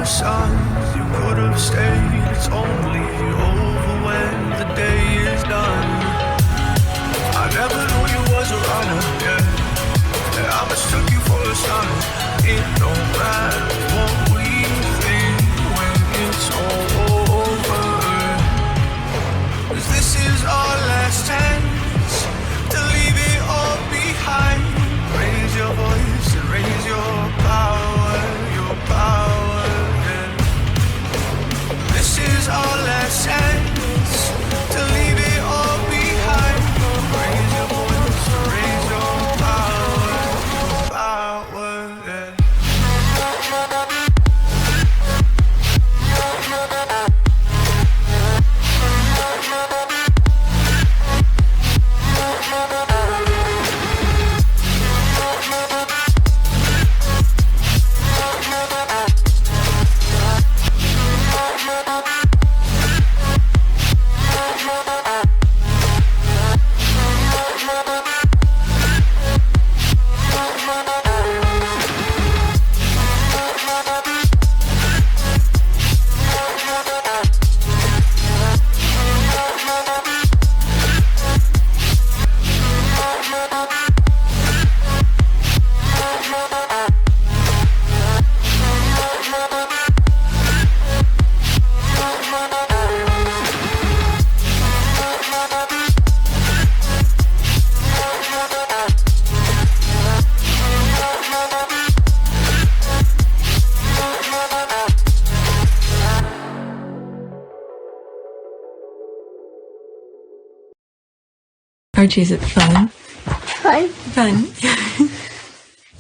the sun, you could have stayed. It's only over when the day is done. I never knew you was a runner, yeah. I mistook you for a son. It don't matter what we think when it's all over. 'Cause this is our last chance to leave it all behind. Raise your voice and raise your power, yeah. This is our last chance to leave it all behind. Raise your voice, raise your power, yeah. Archie, is it fun? Fun. Fun.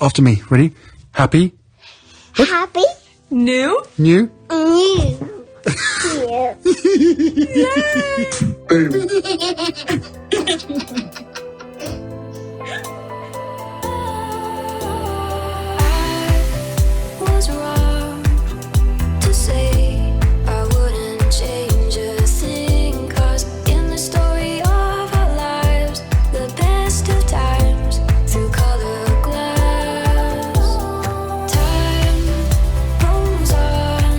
After me. Ready? Happy? Happy. New? New? New. Yeah. Boom. Was wrong to say I wouldn't change a thing, 'cause in the story of our lives, the best of times through color glass, time rolls on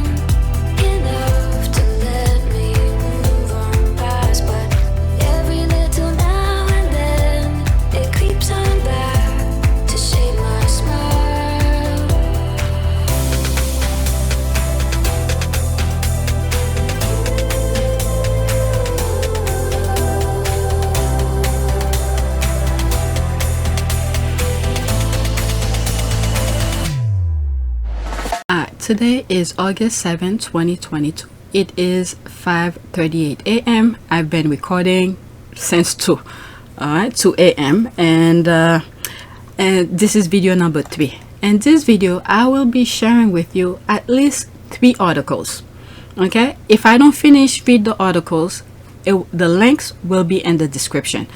enough to let me move on past, but every little now and then it creeps on back to shape my smile. Today is August 7, 2022. It is 5:38 a.m. I've been recording since 2 a.m. and this is video number 3. In this video, I will be sharing with you at least 3 articles. Okay, if I don't finish read the articles, the links will be in the description.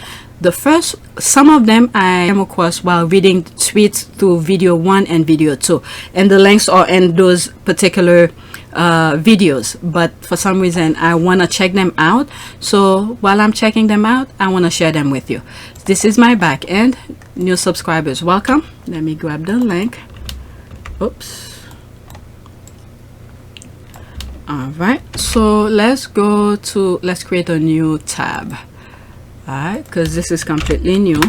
The first, some of them I came across while reading tweets through video 1 and video 2, and the links are in those particular videos, but for some reason I want to check them out. So while I'm checking them out, I want to share them with you. This is my back end. New subscribers, welcome. Let me grab the link. Oops. All right, so let's create a new tab. Alright, because this is completely new.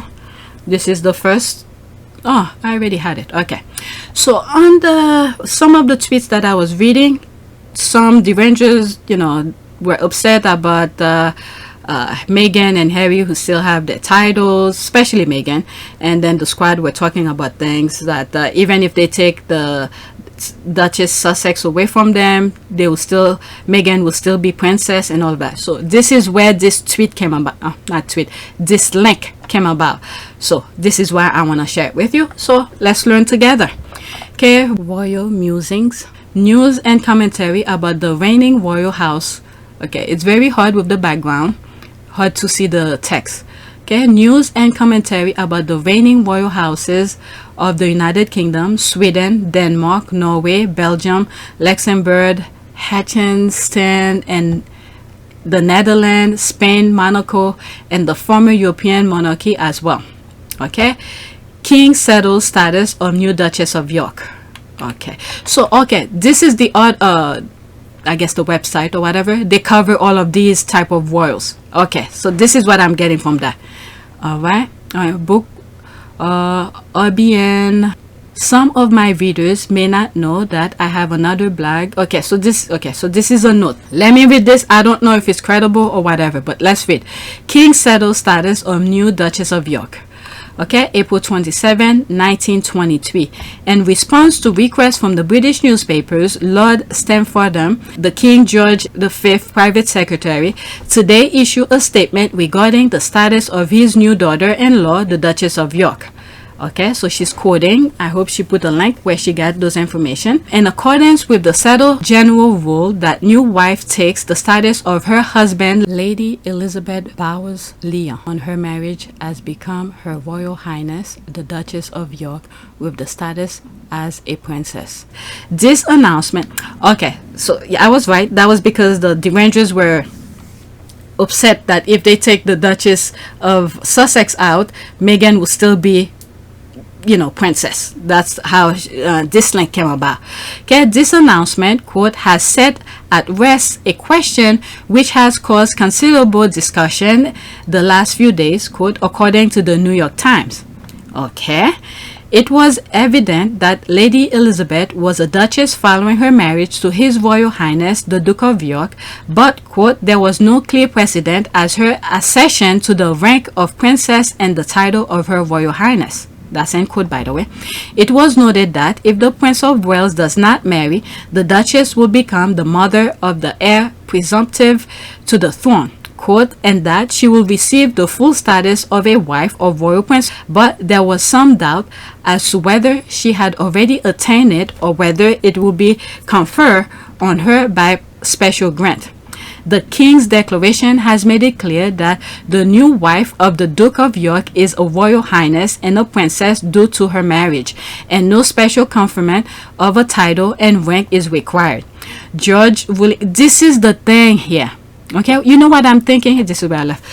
This is the first. Oh, I already had it. Okay, so on some of the tweets that I was reading, some derangers, were upset about Meghan and Harry, who still have their titles, especially Meghan, and then the squad were talking about things that even if they take the Duchess Sussex away from them, Meghan will still be princess and all that. So this is where this tweet came about. This link came about. So this is why I want to share it with you. So let's learn together. Okay, royal musings, news and commentary about the reigning royal house. Okay, it's very hard with the background, hard to see the text. Okay, news and commentary about the reigning royal houses of the United Kingdom, Sweden, Denmark, Norway, Belgium, Luxembourg, Liechtenstein, and the Netherlands, Spain, Monaco, and the former European monarchy as well. Okay, King settles status of new Duchess of York. Okay, so okay, this is the I guess the website or whatever. They cover all of these type of royals. Okay, so this is what I'm getting from that. All right, book RBN. Some of my readers may not know that I have another blog. Okay, so this is a note. Let me read this. I don't know if it's credible or whatever, but let's read. King settles status of new Duchess of York. Okay, April 27, 1923. In response to requests from the British newspapers, Lord Stamfordham, the King George V private secretary, today issued a statement regarding the status of his new daughter-in-law, the Duchess of York. Okay, so she's quoting. I hope she put a link where she got those information. In accordance with the settled general rule that new wife takes the status of her husband, Lady Elizabeth Bowers Leon, on her marriage has become Her Royal Highness the Duchess of York with the status as a princess. This announcement, okay, so yeah, I was right. That was because the Rangers were upset that if they take the Duchess of Sussex out, Meghan will still be, you know, princess. That's how this link came about. Okay, this announcement, quote, has set at rest a question which has caused considerable discussion the last few days, quote, according to the New York Times. Okay, it was evident that Lady Elizabeth was a duchess following her marriage to His Royal Highness the Duke of York, but, quote, there was no clear precedent as her accession to the rank of princess and the title of Her Royal Highness. That's end quote, by the way. It was noted that if the Prince of Wales does not marry, the Duchess will become the mother of the heir presumptive to the throne, quote, and that she will receive the full status of a wife of royal prince, but there was some doubt as to whether she had already attained it or whether it will be conferred on her by special grant. The King's declaration has made it clear that the new wife of the Duke of York is a Royal Highness and a princess due to her marriage, and no special conferment of a title and rank is required. George will. This is the thing here. Okay, you know what I'm thinking? This is where I left.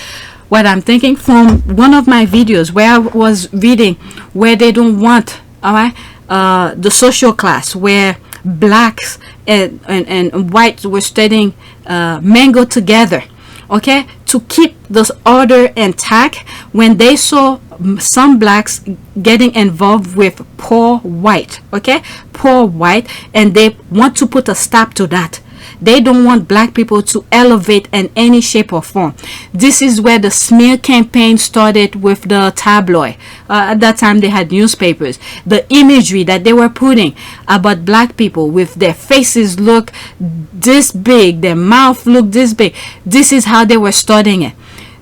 What I'm thinking from one of my videos where I was reading where they don't want, all right, the social class where blacks and whites were studying mango together, okay, to keep this order intact. When they saw some blacks getting involved with poor white, okay, poor white, and they want to put a stop to that. They don't want black people to elevate in any shape or form. This is where the smear campaign started with the tabloid. At that time, they had newspapers. The imagery that they were putting about black people with their faces look this big, their mouth look this big. This is how they were starting it.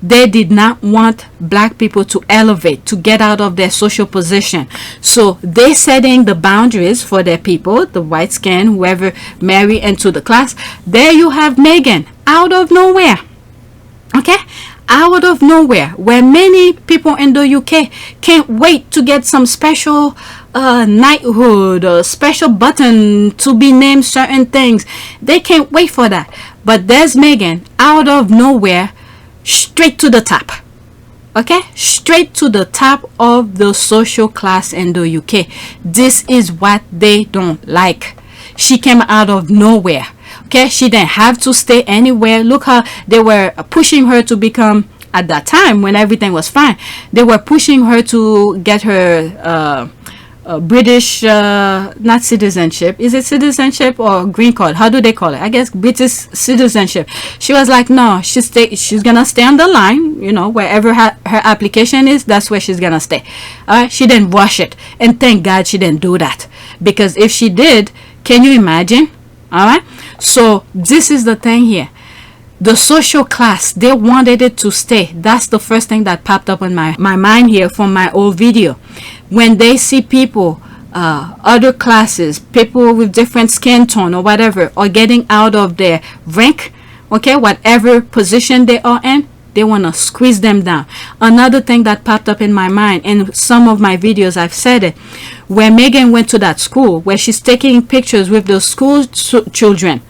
They did not want black people to elevate, to get out of their social position. So they setting the boundaries for their people, the white skin, whoever marry into the class. There you have Meghan out of nowhere. Okay? Out of nowhere, where many people in the UK can't wait to get some special knighthood or special button to be named certain things. They can't wait for that. But there's Meghan out of nowhere, straight to the top. Okay, straight to the top of the social class in the UK. This is what they don't like. She came out of nowhere. Okay, she didn't have to stay anywhere. Look how they were pushing her to become, at that time when everything was fine, they were pushing her to get her British, not citizenship. Is it citizenship or green card? How do they call it? I guess British citizenship. She was like, no, she's gonna stay on the line, you know, wherever her application is, that's where she's gonna stay. All right, she didn't rush it, and thank God she didn't do that, because if she did, can you imagine? All right, so this is the thing here. The social class, they wanted it to stay. That's the first thing that popped up in my mind here from my old video. When they see people, other classes, people with different skin tone or whatever, are getting out of their rank, okay, whatever position they are in, they want to squeeze them down. Another thing that popped up in my mind, in some of my videos I've said it, where Meghan went to that school, where she's taking pictures with those school children.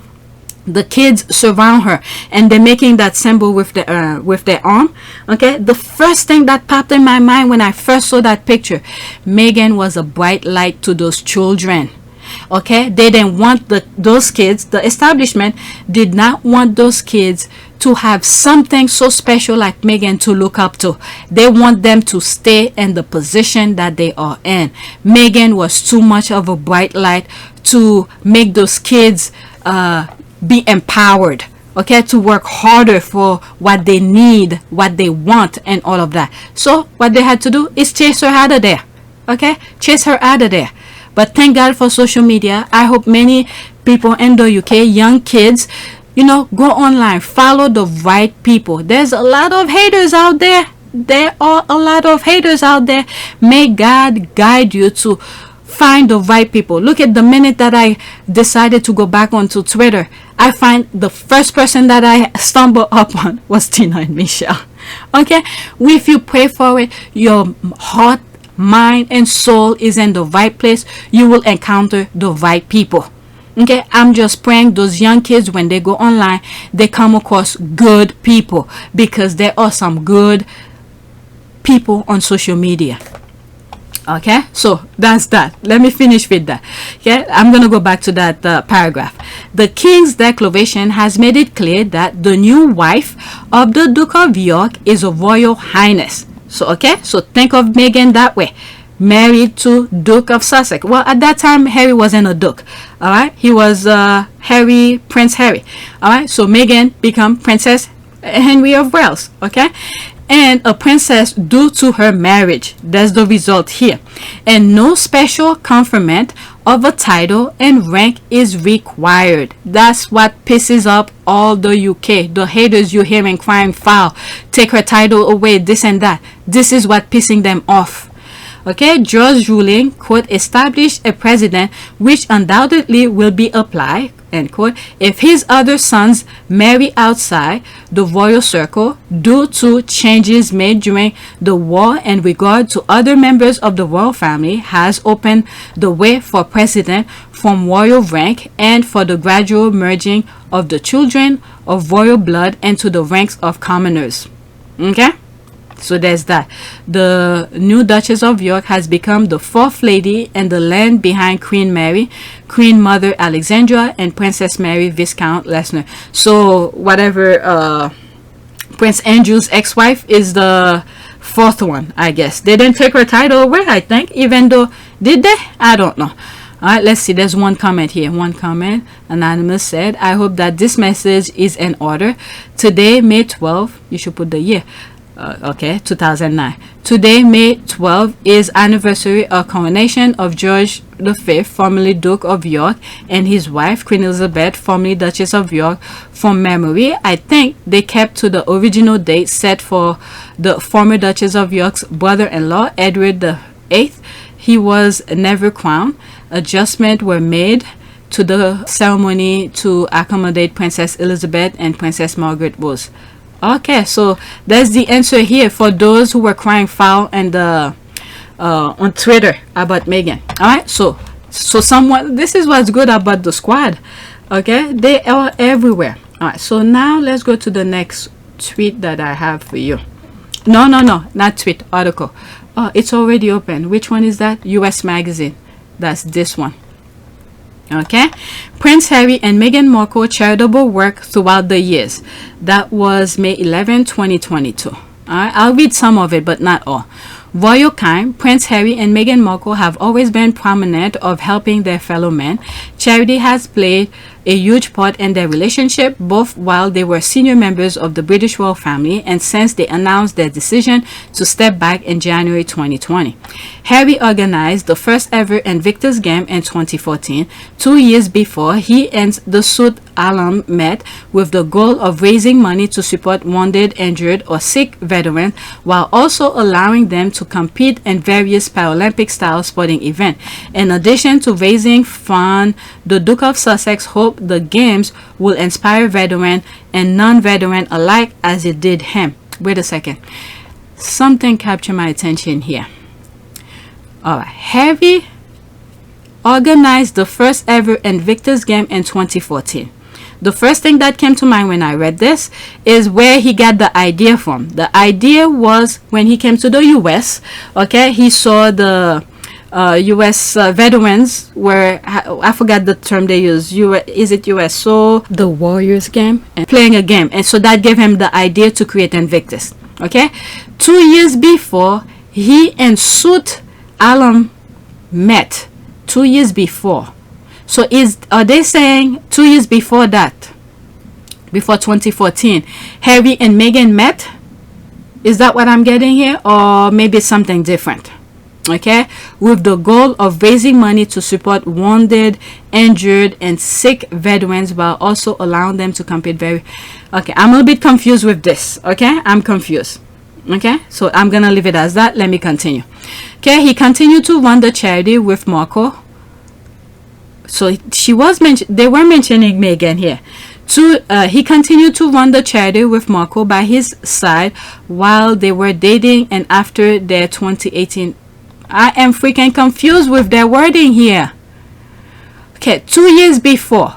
The kids surround her and they're making that symbol with their arm. Okay, the first thing that popped in my mind when I first saw that picture, Meghan was a bright light to those children. Okay, they didn't want those kids, the establishment did not want those kids to have something so special like Meghan to look up to. They want them to stay in the position that they are in. Meghan was too much of a bright light to make those kids be empowered, okay, to work harder for what they need, what they want, and all of that. So what they had to do is chase her out of there. Okay, chase her out of there. But thank God for social media. I hope many people in the UK, young kids, go online, follow the right people. There's a lot of haters out there. There are a lot of haters out there. May God guide you to find the right people. Look at the minute that I decided to go back onto Twitter, I find the first person that I stumbled upon was Tina and Michelle. Okay, if you pray for it, your heart, mind, and soul is in the right place, you will encounter the right people. Okay, I'm just praying those young kids, when they go online, they come across good people, because there are some good people on social media. Okay, so that's that. Let me finish with that. Okay, I'm gonna go back to that paragraph. The King's Declaration has made it clear that the new wife of the Duke of York is a Royal Highness. So okay, so think of Meghan that way, married to Duke of Sussex. Well, at that time Harry wasn't a duke. All right, he was Prince Harry. All right, so Meghan become Princess Henry of Wales. Okay, and a princess due to her marriage. That's the result here. And no special conferment of a title and rank is required. That's what pisses up all the UK, the haters you hearing crying foul, take her title away, this and that. This is what pissing them off. Okay, George's ruling, quote, established a precedent which undoubtedly will be applied, end quote, if his other sons marry outside the royal circle due to changes made during the war in regard to other members of the royal family, has opened the way for precedent from royal rank and for the gradual merging of the children of royal blood into the ranks of commoners. Okay, so there's that. The new Duchess of York has become the fourth lady in the land behind Queen Mary, Queen Mother Alexandra, and Princess Mary Viscount Lesnar. So whatever Prince Andrew's ex-wife is the fourth one, I guess. They didn't take her title away, I think, even though, did they? I don't know. All right, let's see. There's one comment here. One comment. Anonymous said, I hope that this message is in order. Today, May 12, you should put the year. Okay, 2009. Today, May 12, is anniversary of coronation of George V, formerly Duke of York, and his wife, Queen Elizabeth, formerly Duchess of York. From memory, I think they kept to the original date set for the former Duchess of York's brother-in-law, Edward VIII. He was never crowned. Adjustments were made to the ceremony to accommodate Princess Elizabeth and Princess Margaret Rose. Okay, so that's the answer here for those who were crying foul and on Twitter about Meghan. All right, so someone, this is what's good about the squad. Okay, they are everywhere. All right, so now let's go to the next tweet that I have for you. No, not tweet, article. Oh, it's already open. Which one is that? US Magazine. That's this one. Okay, Prince Harry and Meghan Markle charitable work throughout the years. That was May 11, 2022. I'll read some of it, but not all. Royal kind, Prince Harry and Meghan Markle have always been prominent of helping their fellow men. Charity has played a huge part in their relationship, both while they were senior members of the British royal family and since they announced their decision to step back in January 2020. Harry organized the first ever INVICTUS game in 2014, 2 years before he and the suit alum met with the goal of raising money to support wounded, injured, or sick veterans, while also allowing them to compete in various Paralympic-style sporting events. In addition to raising funds, the Duke of Sussex hoped the games will inspire veteran and non-veteran alike as it did him. Wait a second. Something captured my attention here. Alright, Harry organized the first ever INVICTUS game in 2014. The first thing that came to mind when I read this is where he got the idea from. The idea was when he came to the US. Okay, he saw the US veterans were, I forgot the term they use, is it US, so the Warriors game, and playing a game, and so that gave him the idea to create Invictus. Okay, 2 years before, he and Suit Alum met. 2 years before. So are they saying 2 years before that, before 2014, Harry and Meghan met? Is that what I'm getting here, or maybe something different? Okay, with the goal of raising money to support wounded, injured, and sick veterans while also allowing them to compete. Okay, I'm a little bit confused with this. Okay, I'm confused. Okay, so I'm gonna leave it as that. Let me continue. Okay, he continued to run the charity with Marco. So they were mentioning Meghan here. He continued to run the charity with Marco by his side while they were dating and after their 2018. I am freaking confused with their wording here. Okay, 2 years before.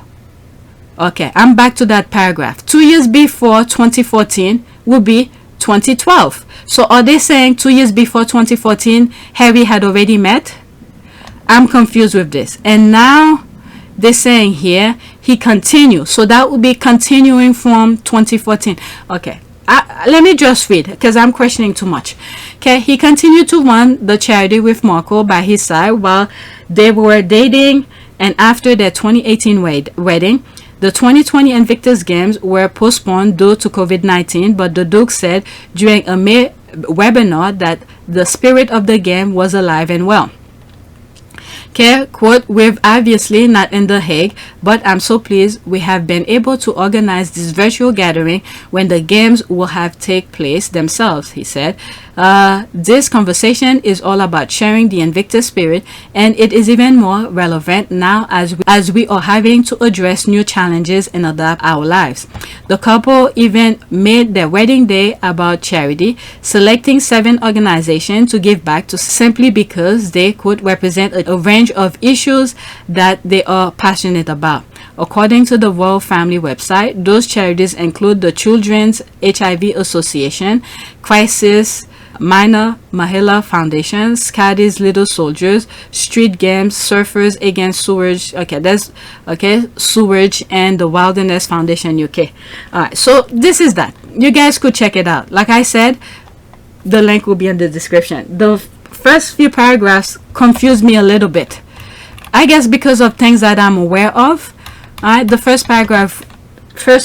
Okay, I'm back to that paragraph. 2 years before 2014 would be 2012. So are they saying 2 years before 2014 Harry had already met? I'm confused with this. And now they're saying here he continued. So that would be continuing from 2014. Okay, let me just read because I'm questioning too much. Okay, he continued to run the charity with Marco by his side while they were dating and after their 2018 wedding. The 2020 Invictus Games were postponed due to COVID-19, but the Duke said during a May webinar that the spirit of the game was alive and well. Okay, quote, "We're obviously not in The Hague, but I'm so pleased we have been able to organize this virtual gathering when the games will have take place themselves," he said. This conversation is all about sharing the Invictus spirit, and it is even more relevant now as we are having to address new challenges and adapt our lives. The couple even made their wedding day about charity, selecting 7 organizations to give back to simply because they could represent a range of issues that they are passionate about. According to the Royal Family website, those charities include the Children's HIV Association, Crisis Minor Mahila Foundation, Scotty's Little Soldiers, Street Games, Surfers Against Sewage, Sewage, and the Wilderness Foundation UK. Alright, so this is that. You guys could check it out. Like I said, the link will be in the description. The first few paragraphs confused me a little bit. I guess because of things that I'm aware of. Alright, the first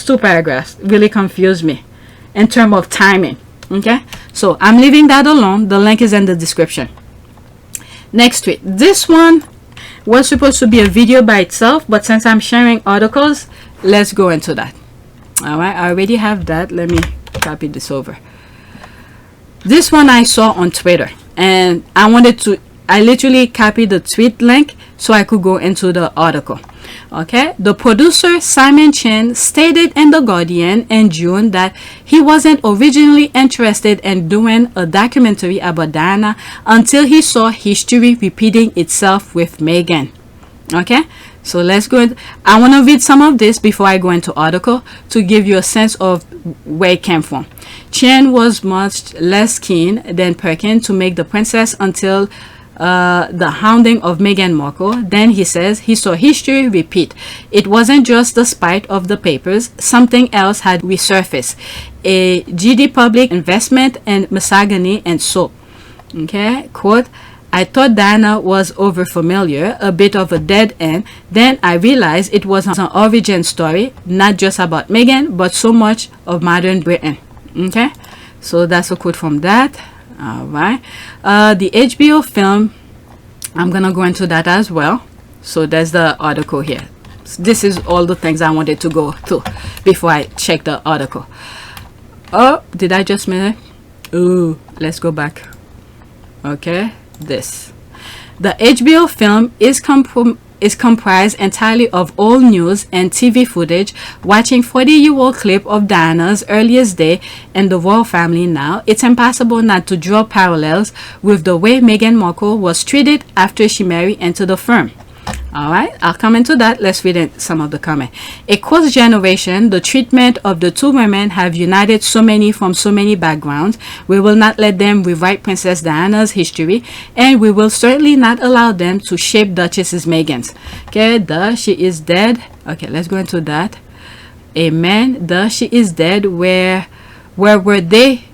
2 paragraphs really confused me in terms of timing. Okay, so I'm leaving that alone. The link is in the description. Next tweet. This one was supposed to be a video by itself, but since I'm sharing articles, let's go into that. Alright, I already have that. Let me copy this over. This one I saw on Twitter, and I literally copied the tweet link so I could go into the article. Okay, the producer Simon Chen stated in The Guardian in June that he wasn't originally interested in doing a documentary about Diana until he saw history repeating itself with Meghan. Okay, so let's go. I want to read some of this before I go into article to give you a sense of where it came from. Chen was much less keen than Perkin to make the princess until the hounding of Meghan Markle. Then he says he saw history repeat. It wasn't just the spite of the papers, something else had resurfaced, a GD public investment in misogyny and so. Okay, quote, "I thought Diana was over familiar, a bit of a dead end. Then I realized it was an origin story, not just about Meghan, but so much of modern Britain." Okay, so that's a quote from that. All right, the HBO film, I'm gonna go into that as well. So there's the article here. This is all the things I wanted to go through before I check the article. Oh, did I just miss it? Ooh, let's go back. Okay, this. The HBO film is comprised entirely of old news and TV footage, watching 40-year-old clip of Diana's earliest day in the royal family now. It's impossible not to draw parallels with the way Meghan Markle was treated after she married into the firm. All right, I'll come into that. Let's read some of the comment. Across generation, the treatment of the two women have united so many from so many backgrounds. We will not let them rewrite Princess Diana's history, and we will certainly not allow them to shape Duchess Meghan's. Okay, she is dead. Okay, let's go into that. Amen. She is dead. Where were they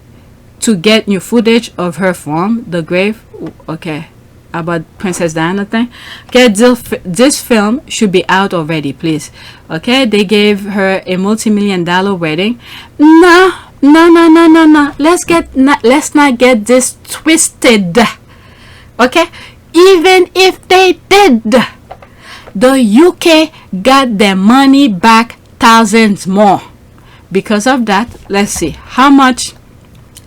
to get new footage of her from? The grave. Okay, about Princess Diana thing. Okay, this film should be out already, please. Okay, they gave her a multi-million-dollar wedding. No. Let's not get this twisted. Okay, even if they did, the UK got their money back thousands more because of that. Let's see how much.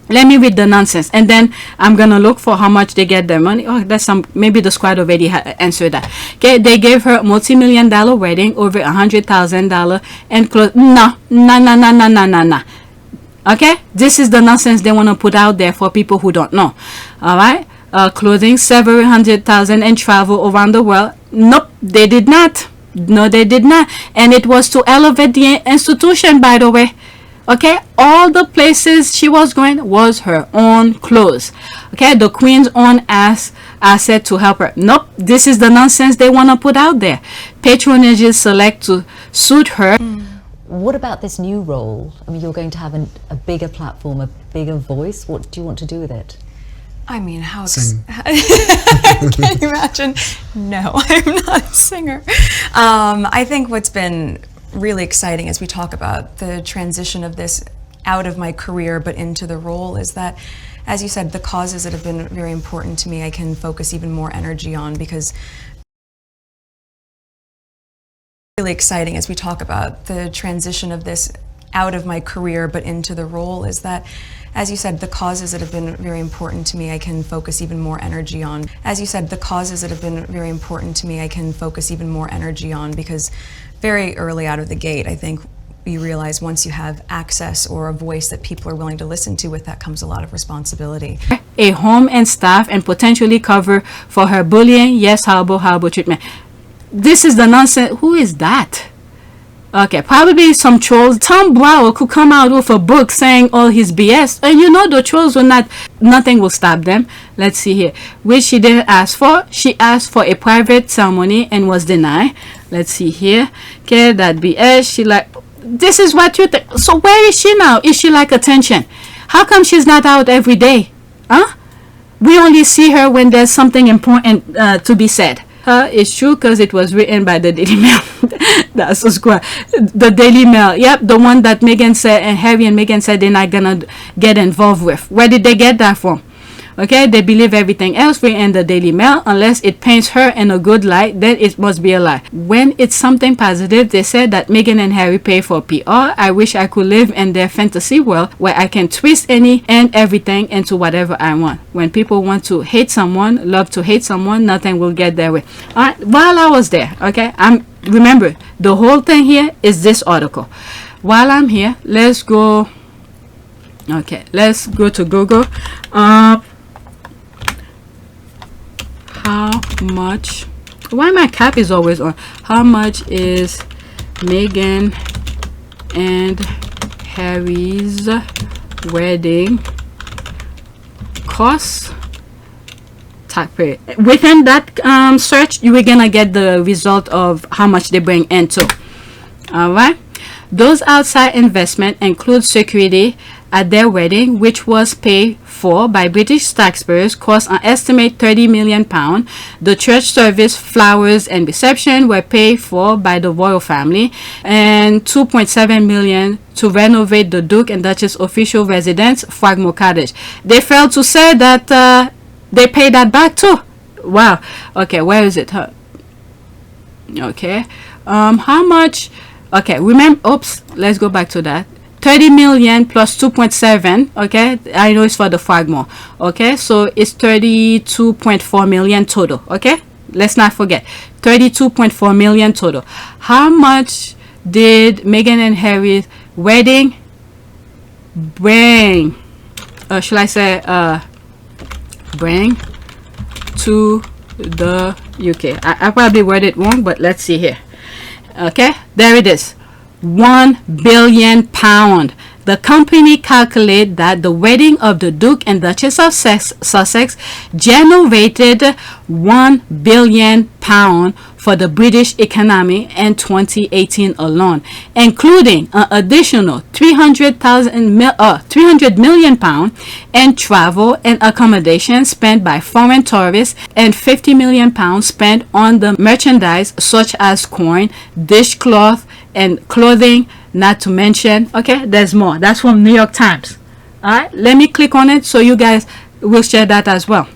Let me read the nonsense, and then I'm gonna look for how much they get their money. Oh, that's some. Maybe the squad already answered that. Okay, they gave her a multi-million-dollar wedding, over $100,000, and clothes. No. Okay, this is the nonsense they want to put out there for people who don't know. All right, clothing, several $100,000, and travel around the world. Nope, they did not. No, they did not, and it was to elevate the institution, by the way. Okay, all the places she was going was her own clothes. Okay, the queen's own asset to help her. Nope, this is the nonsense they want to put out there. Patronages select to suit her. What about this new role? I mean, you're going to have a bigger platform, a bigger voice. What do you want to do with it? I mean, how Sing. can you imagine? No, I'm not a singer. I think what's been really exciting as we talk about the transition of this out of my career but into the role is that, as you said, the causes that have been very important to me I can focus even more energy on, because really exciting as we talk about the transition of this out of my career but into the role is that, as you said, the causes that have been very important to me I can focus even more energy on. As you said, the causes that have been very important to me I can focus even more energy on, because very early out of the gate, I think you realize once you have access or a voice that people are willing to listen to, with that comes a lot of responsibility. A home and staff, and potentially cover for her bullying. Yes, horrible treatment. This is the nonsense. Who is that? Okay, probably some trolls. Tom Brower could come out with a book saying all his BS, and you know the trolls will not. Nothing will stop them. Let's see here, which she didn't ask for. She asked for a private ceremony and was denied. Let's see here. Okay, that BS. She like. This is what you think. So where is she now? Is she like attention? How come she's not out every day? Huh? We only see her when there's something important to be said. It's true because it was written by the Daily Mail. That's so square. The Daily Mail. Yep, the one that Meghan said, and Harry and Meghan said they're not gonna get involved with. Where did they get that from? Okay, they believe everything else written in the Daily Mail. Unless it paints her in a good light, then it must be a lie. When it's something positive, they said that Meghan and Harry pay for PR. I wish I could live in their fantasy world where I can twist any and everything into whatever I want. When people want to hate someone, love to hate someone, nothing will get their way. All right, while I was there, okay, remember the whole thing here is this article. While I'm here, let's go. Okay, let's go to Google. How much, why my cap is always on? How much is Meghan and Harry's wedding cost? Taxpayer. Within that search, you are gonna get the result of how much they bring into. All right, those outside investment include security at their wedding, which was paid for by British taxpayers, cost an estimated £30 million. The church service, flowers, and reception were paid for by the royal family, and £2.7 million to renovate the Duke and Duchess official residence, Frogmore Cottage. They failed to say that they paid that back too. Wow. Okay, where is it? Okay. How much? Okay, remember. Oops. Let's go back to that. 30 million plus 2.7. Okay, I know it's for the Frogmore. Okay, so it's 32.4 million total. Okay, let's not forget 32.4 million total. How much did Meghan and Harry's wedding bring? Should I say bring to the UK. I probably worded it wrong, but let's see here. Okay, there it is. £1 billion. The company calculated that the wedding of the Duke and Duchess of Sussex generated £1 billion for the British economy in 2018 alone, including an additional £300 million in travel and accommodation spent by foreign tourists and £50 million spent on the merchandise such as coin, dishcloth, and clothing, not to mention, okay, there's more. That's from New York Times. All right, let me click on it so you guys will share that as well.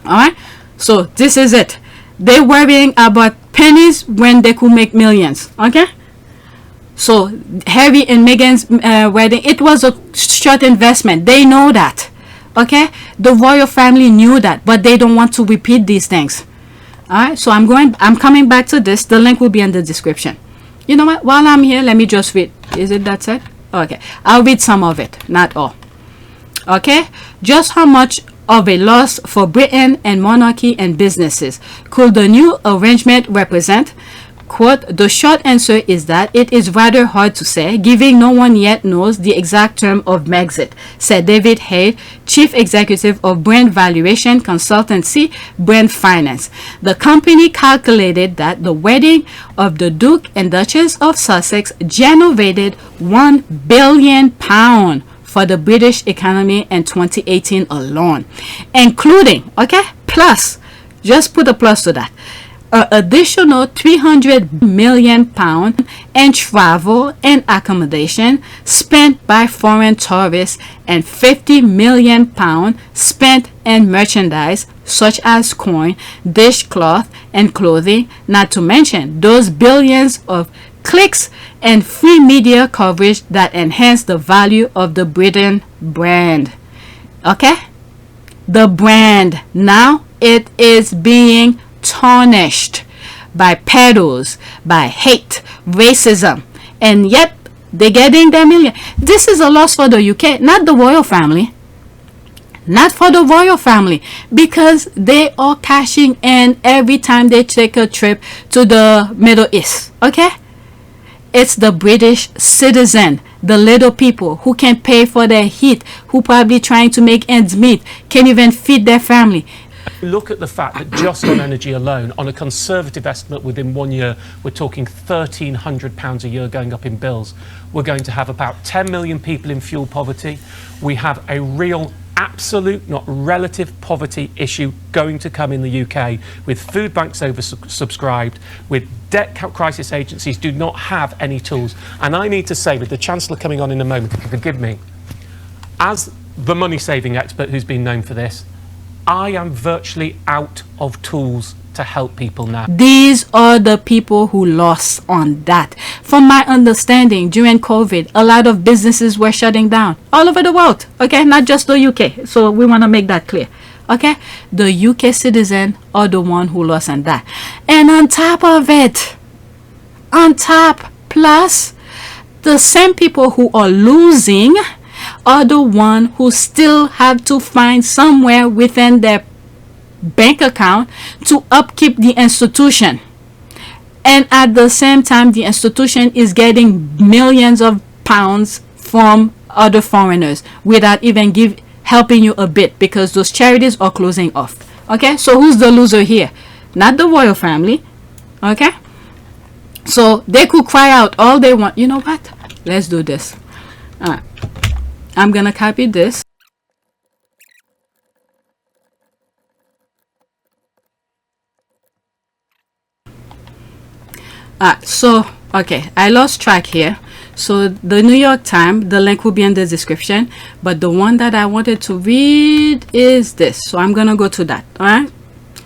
All right, so this is it. They're worrying about pennies when they could make millions. Okay, so Harry and Meghan's wedding, it was a short investment. They know that. Okay, the royal family knew that, but they don't want to repeat these things. All right, so I'm coming back to this. The link will be in the description. You know what? While I'm here, let me just read. Is it that set? Okay, I'll read some of it, not all. Okay, just how much of a loss for Britain and monarchy and businesses could the new arrangement represent? Quote, the short answer is that it is rather hard to say, given no one yet knows the exact term of Brexit, said David Hay, Chief Executive of brand valuation consultancy Brand Finance. The company calculated that the wedding of the Duke and Duchess of Sussex generated £1 billion for the British economy in 2018 alone, including, okay, plus, just put a plus to that, an additional £300 million in travel and accommodation spent by foreign tourists and £50 million spent in merchandise such as coin, dishcloth, and clothing, not to mention those billions of clicks and free media coverage that enhance the value of the Britain brand. Okay, the brand, now it is being tarnished by pedos, by hate, racism, and yet they're getting their million. This is a loss for the UK, not the royal family. Not for the royal family, because they are cashing in every time they take a trip to the Middle East. Okay, it's the British citizen, the little people who can pay for their heat, who probably trying to make ends meet, can't even feed their family. Look at the fact that just on energy alone, on a conservative estimate within 1 year, we're talking £1,300 a year going up in bills. We're going to have about 10 million people in fuel poverty. We have a real absolute, not relative, poverty issue going to come in the UK, with food banks oversubscribed, with debt crisis agencies do not have any tools. And I need to say, with the Chancellor coming on in a moment, if you forgive me, as the money-saving expert who's been known for this, I am virtually out of tools to help people now. These are the people who lost on that. From my understanding, during COVID, a lot of businesses were shutting down all over the world. Okay, not just the UK. So we want to make that clear. Okay, the UK citizen are the one who lost on that. And on top of it, plus the same people who are losing are the one who still have to find somewhere within their bank account to upkeep the institution, and at the same time the institution is getting millions of pounds from other foreigners without even helping you a bit, because those charities are closing off. Okay, so who's the loser here? Not the royal family. Okay, so they could cry out all they want. You know what, let's do this. I'm gonna copy this. So okay, I lost track here. So the New York Times, the link will be in the description, but the one that I wanted to read is this, so I'm gonna go to that. All right,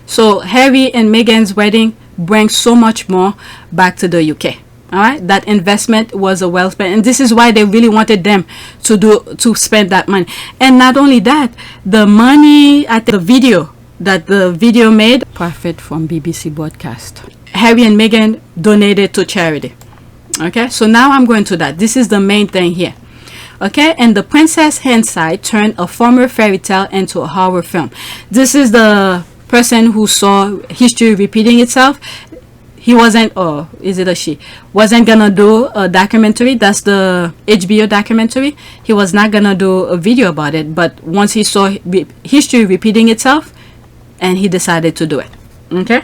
so Harry and Meghan's wedding brings so much more back to the UK. All right, that investment was a well spent, and this is why they really wanted them to spend that money. And not only that, the money at the video that the video made, profit from BBC broadcast, Harry and Meghan donated to charity. Okay, so now I'm going to that. This is the main thing here. Okay, and the Princess Hindsight turned a former fairy tale into a horror film. This is the person who saw history repeating itself, he wasn't, or is it a she, wasn't gonna do a documentary. That's the HBO documentary. He was not gonna do a video about it, but once he saw history repeating itself, and he decided to do it. Okay.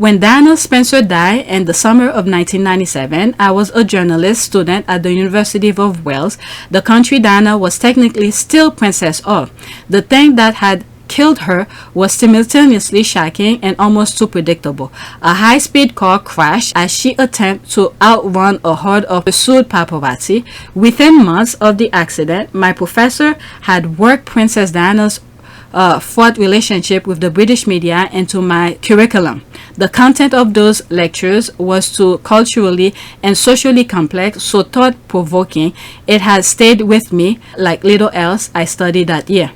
When Diana Spencer died in the summer of 1997, I was a journalist student at the University of Wales, the country Diana was technically still princess of. The thing that had killed her was simultaneously shocking and almost too predictable. A high-speed car crashed as she attempted to outrun a horde of pursued paparazzi. Within months of the accident, my professor had worked Princess Diana's fraught relationship with the British media into my curriculum. The content of those lectures was too culturally and socially complex, so thought-provoking, it has stayed with me like little else I studied that year.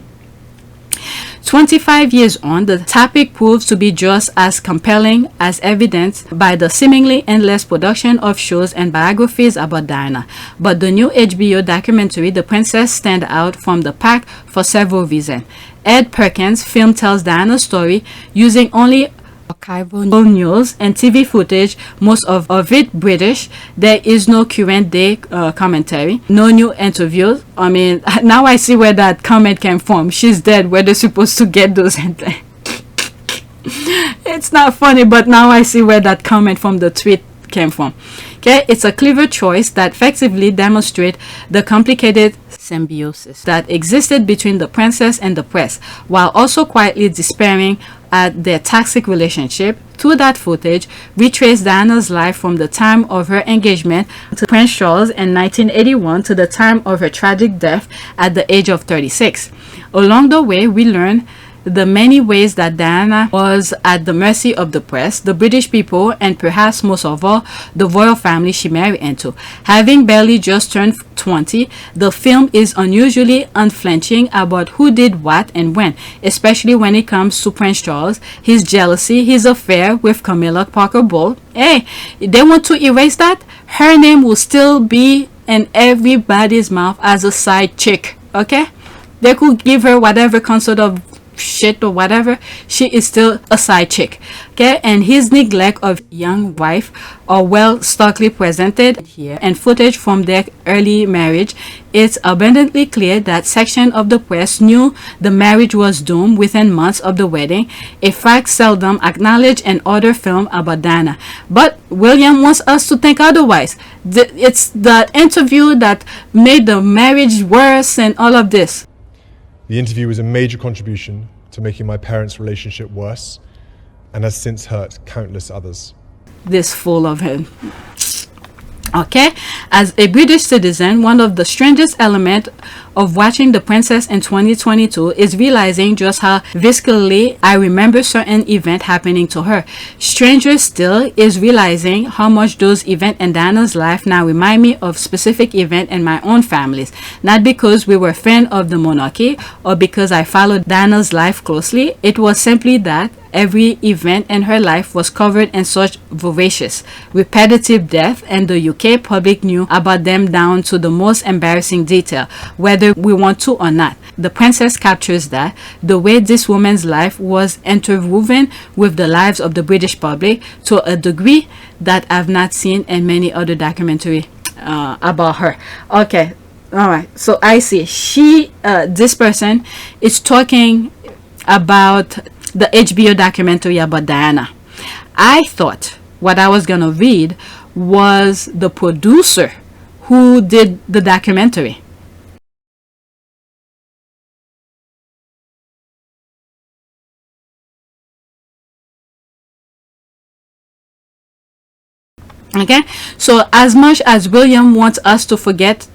25 years on, the topic proves to be just as compelling as evidenced by the seemingly endless production of shows and biographies about Diana. But the new HBO documentary, The Princess, stands out from the pack for several reasons. Ed Perkins' film tells Diana's story using only archival news and TV footage, most of it British. There is no current day commentary, no new interviews. I mean, now I see where that comment came from. She's dead. Where they're supposed to get those? It's not funny, but now I see where that comment from the tweet came from. Okay, it's a clever choice that effectively demonstrates the complicated symbiosis that existed between the princess and the press, while also quietly despairing at their toxic relationship. Through that footage, we trace Diana's life from the time of her engagement to Prince Charles in 1981 to the time of her tragic death at the age of 36. Along the way, we learn the many ways that Diana was at the mercy of the press, the British people, and perhaps most of all, the royal family she married into. Having barely just turned 20, the film is unusually unflinching about who did what and when, especially when it comes to Prince Charles, his jealousy, his affair with Camilla Parker Bowles. Hey, they want to erase that? Her name will still be in everybody's mouth as a side chick, okay? They could give her whatever consort of shit or whatever, she is still a side chick. Okay, and his neglect of young wife are well starkly presented here, and footage from their early marriage. It's abundantly clear that section of the press knew the marriage was doomed within months of the wedding, a fact seldom acknowledged in other film about Diana. But William wants us to think otherwise. It's the interview that made the marriage worse and all of this. The interview was a major contribution to making my parents' relationship worse and has since hurt countless others. This fool of him. Okay, as a British citizen, one of the strangest elements of watching The Princess in 2022 is realizing just how viscerally I remember certain events happening to her. Stranger still is realizing how much those events in Diana's life now remind me of specific events in my own families. Not because we were fans of the monarchy or because I followed Diana's life closely. It was simply that every event in her life was covered in such voracious, repetitive death, and the UK public knew about them down to the most embarrassing detail, whether we want to or not. The Princess captures that, the way this woman's life was interwoven with the lives of the British public to a degree that I've not seen in many other documentaries about her. Okay, all right, so I see this person is talking about the HBO documentary about Diana. I thought what I was gonna read was the producer who did the documentary. Okay, so as much as William wants us to forget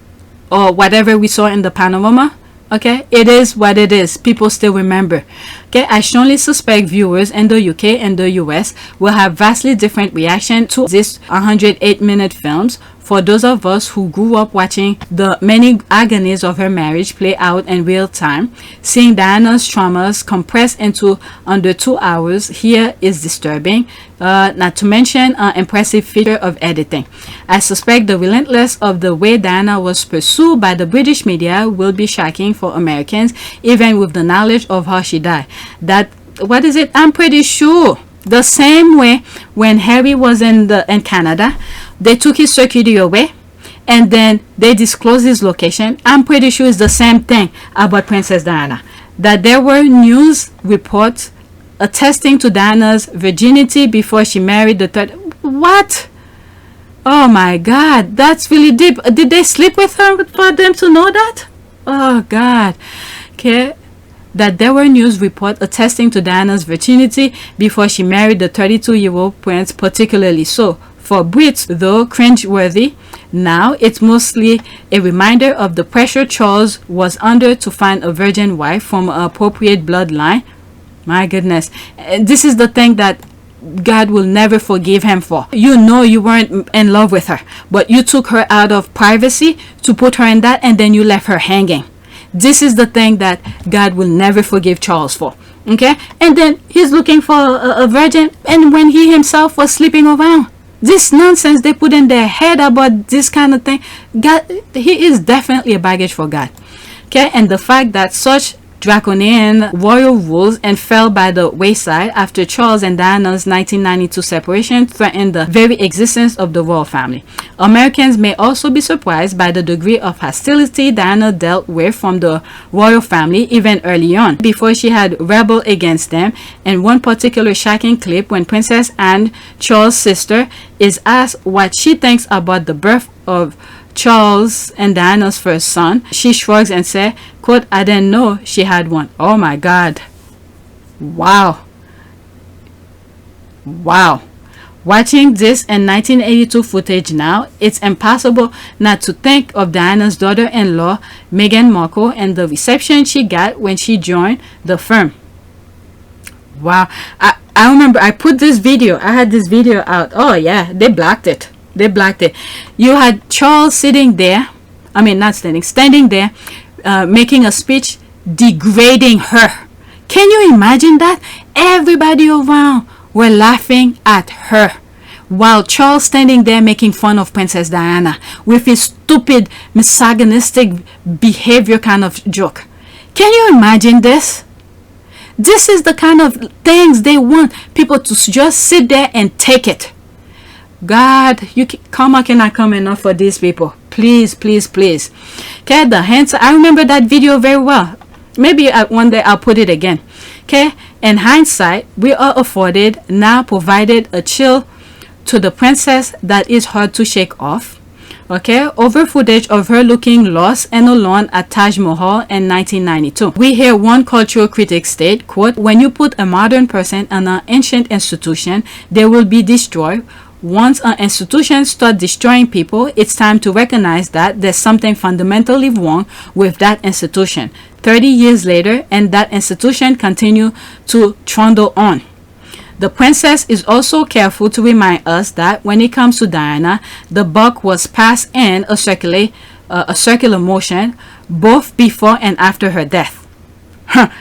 or whatever we saw in the panorama, okay, it is what it is. People still remember. Okay, I strongly suspect viewers in the UK and the US will have vastly different reaction to this 108-minute films. For those of us who grew up watching the many agonies of her marriage play out in real time, seeing Diana's traumas compressed into under 2 hours here is disturbing, not to mention an impressive feature of editing. I suspect the relentlessness of the way Diana was pursued by the British media will be shocking for Americans, even with the knowledge of how she died. That what is it? I'm pretty sure the same way when Harry was in Canada, they took his security away and then they disclosed his location. I'm pretty sure it's the same thing about Princess Diana, that there were news reports attesting to Diana's virginity before she married the third. What? Oh my God, that's really deep. Did they sleep with her for them to know that? Oh God. Okay. That there were news reports attesting to Diana's virginity before she married the 32-year-old prince, particularly so. For Brits, though cringeworthy, now it's mostly a reminder of the pressure Charles was under to find a virgin wife from an appropriate bloodline. My goodness. This is the thing that God will never forgive him for. You know you weren't in love with her, but you took her out of privacy to put her in that, and then you left her hanging. This is the thing that God will never forgive Charles for. Okay? And then he's looking for a virgin, and when he himself was sleeping around. This nonsense they put in their head about this kind of thing. God, he is definitely a baggage for God. Okay? And the fact that such draconian royal rules and fell by the wayside after Charles and Diana's 1992 separation threatened the very existence of the royal family. Americans may also be surprised by the degree of hostility Diana dealt with from the royal family even early on, before she had rebelled against them. And one particular shocking clip when Princess Anne, Charles' sister, is asked what she thinks about the birth of Charles and Diana's first son, she shrugs and says, quote, "I didn't know she had one." Oh my God. Wow. Wow. Watching this in 1982 footage now, it's impossible not to think of Diana's daughter-in-law, Meghan Markle, and the reception she got when she joined the firm. Wow. I remember I put this video. I had this video out. Oh yeah, they blocked it. They blocked it. You had Charles sitting there, I mean not standing there, making a speech degrading her. Can you imagine that? Everybody around were laughing at her, while Charles standing there making fun of Princess Diana with his stupid misogynistic behavior kind of joke. Can you imagine this? This is the kind of things they want people to just sit there and take it. God, karma cannot come enough for these people. Please, please, please. Okay, the hands. I remember that video very well. Maybe one day I'll put it again. Okay, in hindsight, we are afforded now provided a chill to the princess that is hard to shake off. Okay, over footage of her looking lost and alone at Taj Mahal in 1992. We hear one cultural critic state, quote, "When you put a modern person in an ancient institution, they will be destroyed. Once an institution starts destroying people, it's time to recognize that there's something fundamentally wrong with that institution. 30 years later, and that institution continue to trundle on." The princess is also careful to remind us that when it comes to Diana, the buck was passed in a circular motion both before and after her death.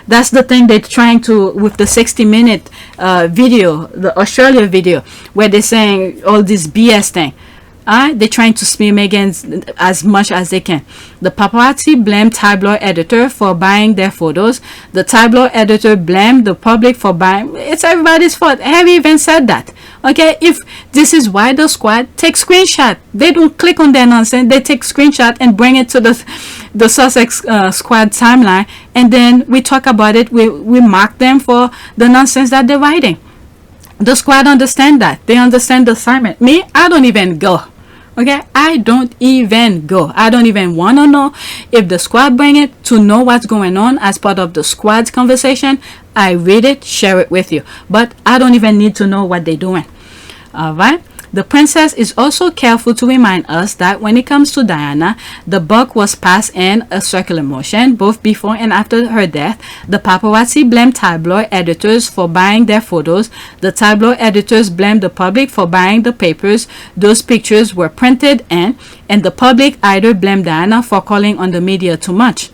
That's the thing they're trying to, with the 60-minute video, the Australia video, where they're saying all this BS thing. They're trying to smear Meghan as much as they can. The paparazzi blamed tabloid editor for buying their photos. The tabloid editor blamed the public for buying. It's everybody's fault. Harry even said that. Okay, if this is why the squad take screenshot, they don't click on their nonsense. They take screenshot and bring it to the Sussex squad timeline, and then we talk about it. We mark them for the nonsense that they're writing. The squad understand that. They understand the assignment. Me, I don't even go. Okay, I don't even go. I don't even want to know. If the squad bring it to know what's going on as part of the squad's conversation, I read it, share it with you. But I don't even need to know what they're doing. All right. The princess is also careful to remind us that when it comes to Diana, the buck was passed in a circular motion both before and after her death. The paparazzi blamed tabloid editors for buying their photos. The tabloid editors blamed the public for buying the papers those pictures were printed in, and the public either blamed Diana for calling on the media too much,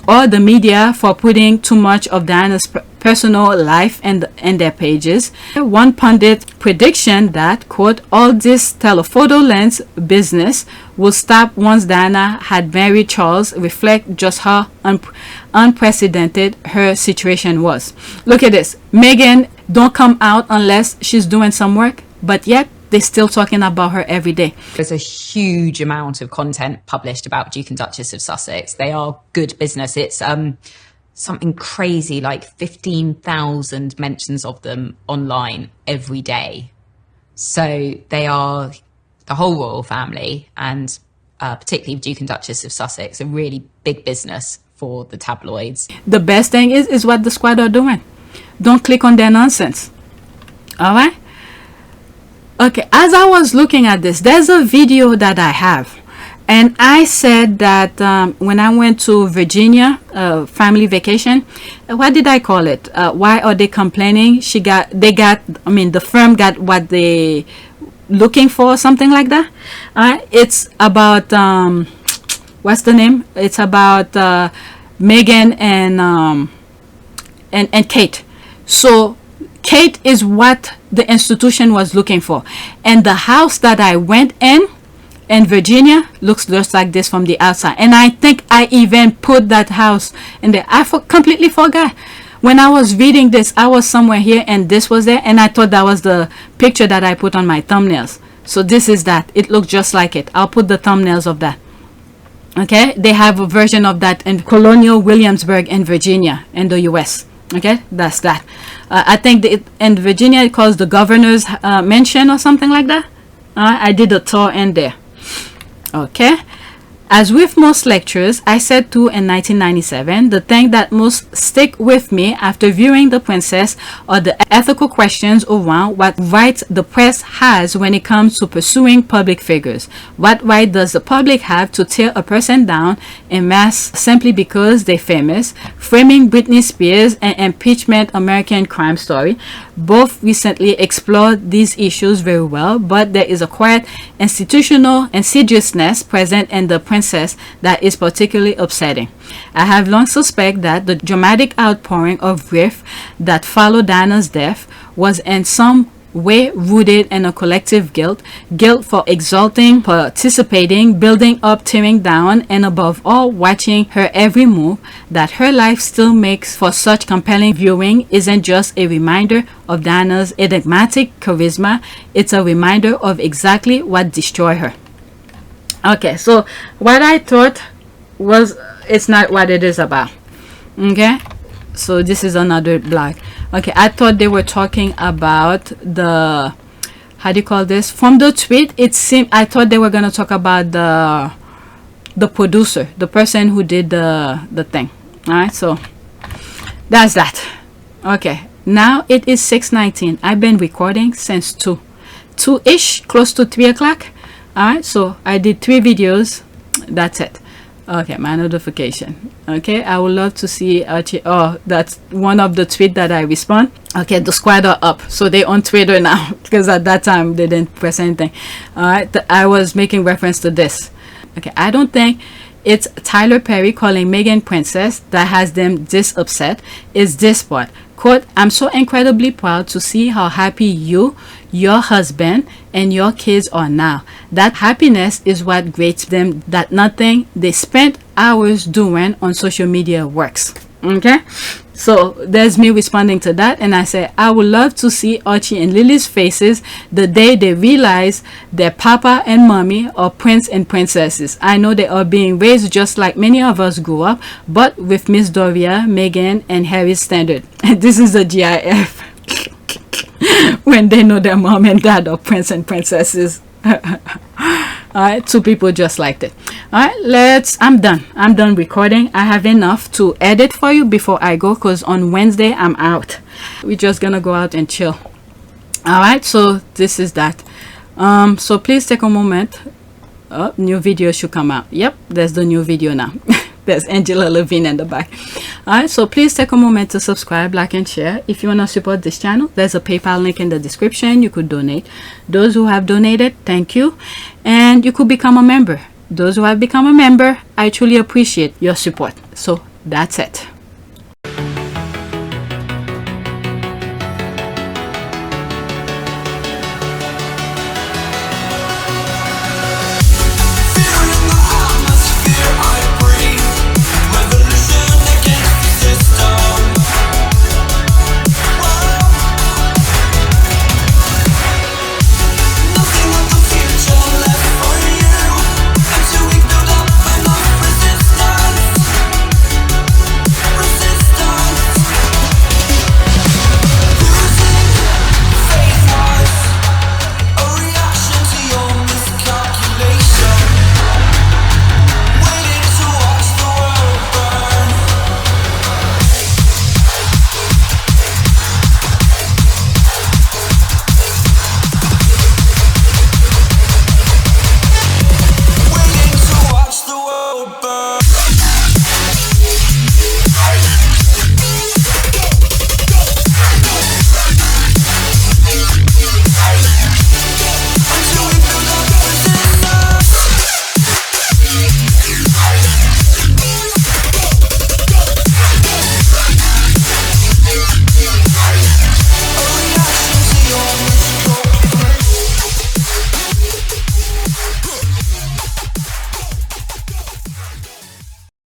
or the media for putting too much of Diana's personal life and their pages. One pundit prediction that, quote, all this telephoto lens business will stop once Diana had married Charles reflect just how unprecedented her situation was. Look at this. Meghan don't come out unless she's doing some work, but yet they're still talking about her every day. There's a huge amount of content published about Duke and Duchess of Sussex. They are good business. It's something crazy like 15,000 mentions of them online every day. So they are the whole royal family, and particularly Duke and Duchess of Sussex, a really big business for the tabloids. The best thing is what the squad are doing. Don't click on their nonsense. All right. Okay, as I was looking at this, there's a video that I have, and I said that when I went to Virginia, family vacation, what did I call it? Why are they complaining? The firm got what they looking for, something like that. It's about what's the name? It's about Meghan and Kate. So Kate is what the institution was looking for, and the house that I went in Virginia looks just like this from the outside. And I think I even put that house in there. I completely forgot. When I was reading this, I was somewhere here and this was there, and I thought that was the picture that I put on my thumbnails. So this is that. It looks just like it. I'll put the thumbnails of that. Okay, they have a version of that in Colonial Williamsburg in Virginia in the US. Okay, that's that. I think in Virginia it calls the governor's mansion or something like that. I did a tour in there. Okay, as with most lectures I said too in 1997, the thing that most stick with me after viewing The Princess are the ethical questions around what rights the press has when it comes to pursuing public figures. What right does the public have to tear a person down en masse simply because they're famous? Framing Britney Spears and impeachment American crime story both recently explored these issues very well, but there is a quiet institutional insidiousness present in The Princess that is particularly upsetting. I have long suspected that the dramatic outpouring of grief that followed Diana's death was in some way rooted in a collective guilt for exalting, participating, building up, tearing down, and above all watching her every move. That her life still makes for such compelling viewing isn't just a reminder of Diana's enigmatic charisma, it's a reminder of exactly what destroyed her. Okay, so what I thought was, it's not what it is about. Okay, so this is another blog. Okay, I thought they were talking about the, how do you call this? From the tweet, it seemed, I thought they were going to talk about the producer, the person who did the thing. All right, so that's that. Okay, now it is 6:19. I've been recording since 2-ish, close to 3 o'clock. All right, so I did 3 videos. That's it. Okay, my notification. Okay, I would love to see Archie. Oh, that's one of the tweets that I respond. Okay, the squad are up, so they're on Twitter now, because at that time they didn't press anything. All right, I was making reference to this. Okay, I don't think it's Tyler Perry calling Meghan princess that has them this upset. It's this part. Quote, I'm so incredibly proud to see how happy you, your husband, and your kids are now. That happiness is what grates them, that nothing they spent hours doing on social media works. Okay, so there's me responding to that, and I say I would love to see Archie and Lily's faces the day they realize their papa and mommy are prince and princesses. I know they are being raised just like many of us grew up, but with Miss Doria, Meghan, and Harry's standard. This is the GIF. When they know their mom and dad are prince and princesses. Alright, 2 people just liked it. Alright, I'm done recording. I have enough to edit for you before I go, because on Wednesday I'm out. We're just gonna go out and chill. Alright, so this is that. So please take a moment. Oh, new video should come out. Yep, there's the new video now. There's Angela Levine in the back. Alright, so please take a moment to subscribe, like, and share. If you want to support this channel, there's a PayPal link in the description. You could donate. Those who have donated, thank you. And you could become a member. Those who have become a member, I truly appreciate your support. So that's it.